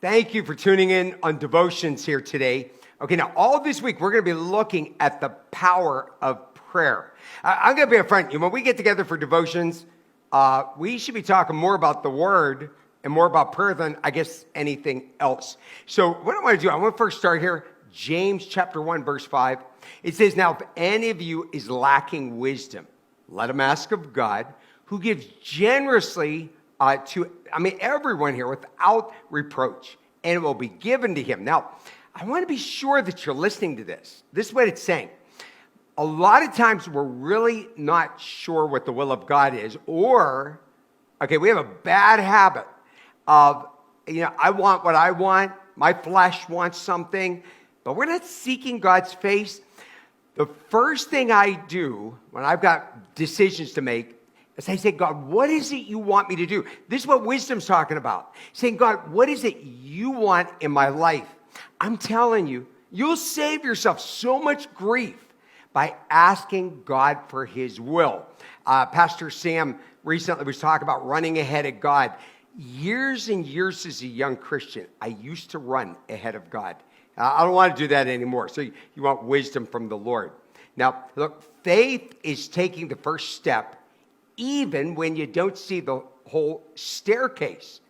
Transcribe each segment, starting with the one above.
Thank you for tuning in on Devotions here today. Okay, now all this week we're going to be looking at the power of prayer. I'm going to be upfront. When we get together for Devotions, we should be talking more about the Word and more about prayer than, I guess, anything else. So what I want to do, I want to first start here. James chapter 1, verse 5. It says, "Now if any of you is lacking wisdom, let him ask of God, who gives generously to everyone here without reproach, and it will be given to him." Now, I want to be sure that you're listening to this. This is what it's saying. A lot of times we're really not sure what the will of God is, or, we have a bad habit of, I want what I want, my flesh wants something, but we're not seeking God's face. The first thing I do when I've got decisions to make is I say, God, what is it you want me to do? This is what wisdom's talking about. Saying, God, what is it you want in my life? I'm telling you, you'll save yourself so much grief by asking God for his will. Pastor Sam recently was talking about running ahead of God. Years and years as a young Christian, I used to run ahead of God. I don't want to do that anymore. So you want wisdom from the Lord. Now, look, faith is taking the first step even when you don't see the whole staircase.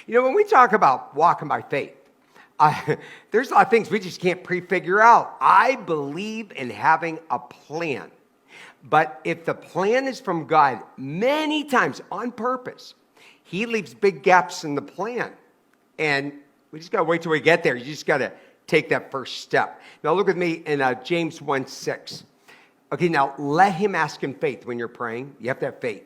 When we talk about walking by faith, there's a lot of things we just can't prefigure out. I believe in having a plan. But if the plan is from God, many times on purpose, he leaves big gaps in the plan. And we just got to wait till we get there. You just got to take that first step. Now look with me in James 1:6. Okay, now let him ask in faith when you're praying. You have to have faith.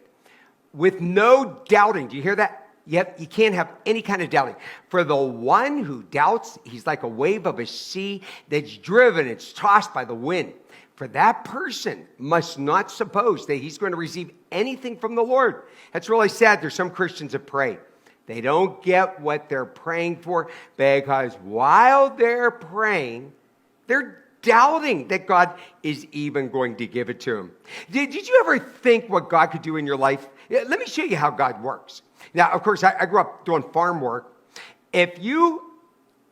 With no doubting. Do you hear that? You can't have any kind of doubting. For the one who doubts, he's like a wave of a sea that's driven, it's tossed by the wind. For that person must not suppose that he's going to receive anything from the Lord. That's really sad. There's some Christians that pray. They don't get what they're praying for because while they're praying, they're doubting that God is even going to give it to them. Did you ever think what God could do in your life? Let me show you how God works. Now, of course, I grew up doing farm work. If you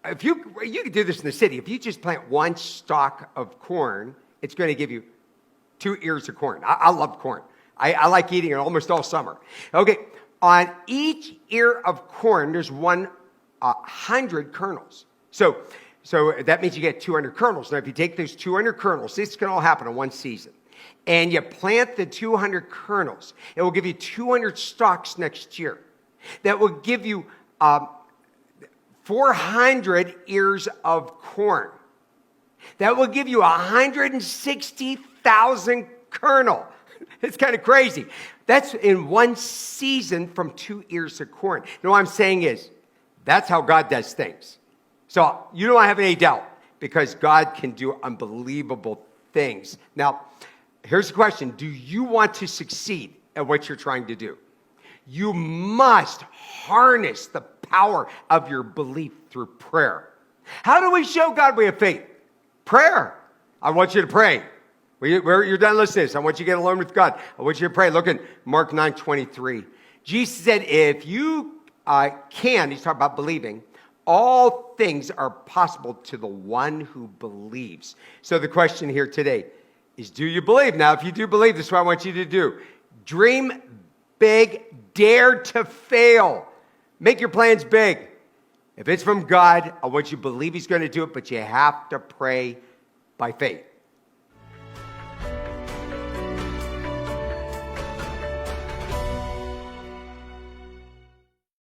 could do this in the city, if you just plant one stalk of corn, it's going to give you 2 ears of corn. I love corn. I like eating it almost all summer. Okay, on each ear of corn, there's 100 kernels. So that means you get 200 kernels. Now, if you take those 200 kernels, this can all happen in one season, and you plant the 200 kernels, it will give you 200 stalks next year. That will give you 400 ears of corn. That will give you 160,000 kernel. It's kind of crazy. That's in one season from 2 ears of corn. What I'm saying is, that's how God does things. So you don't have any doubt because God can do unbelievable things. Now, here's the question. Do you want to succeed at what you're trying to do? You must harness the power of your belief through prayer. How do we show God we have faith? Prayer. I want you to pray. You're done listening to this. I want you to get alone with God. I want you to pray. Look at Mark 9:23. Jesus said, if you can, he's talking about believing, all things are possible to the one who believes. So the question here today is, do you believe? Now, if you do believe, this is what I want you to do. Dream big, dare to fail. Make your plans big. If it's from God, I want you to believe he's going to do it, but you have to pray by faith.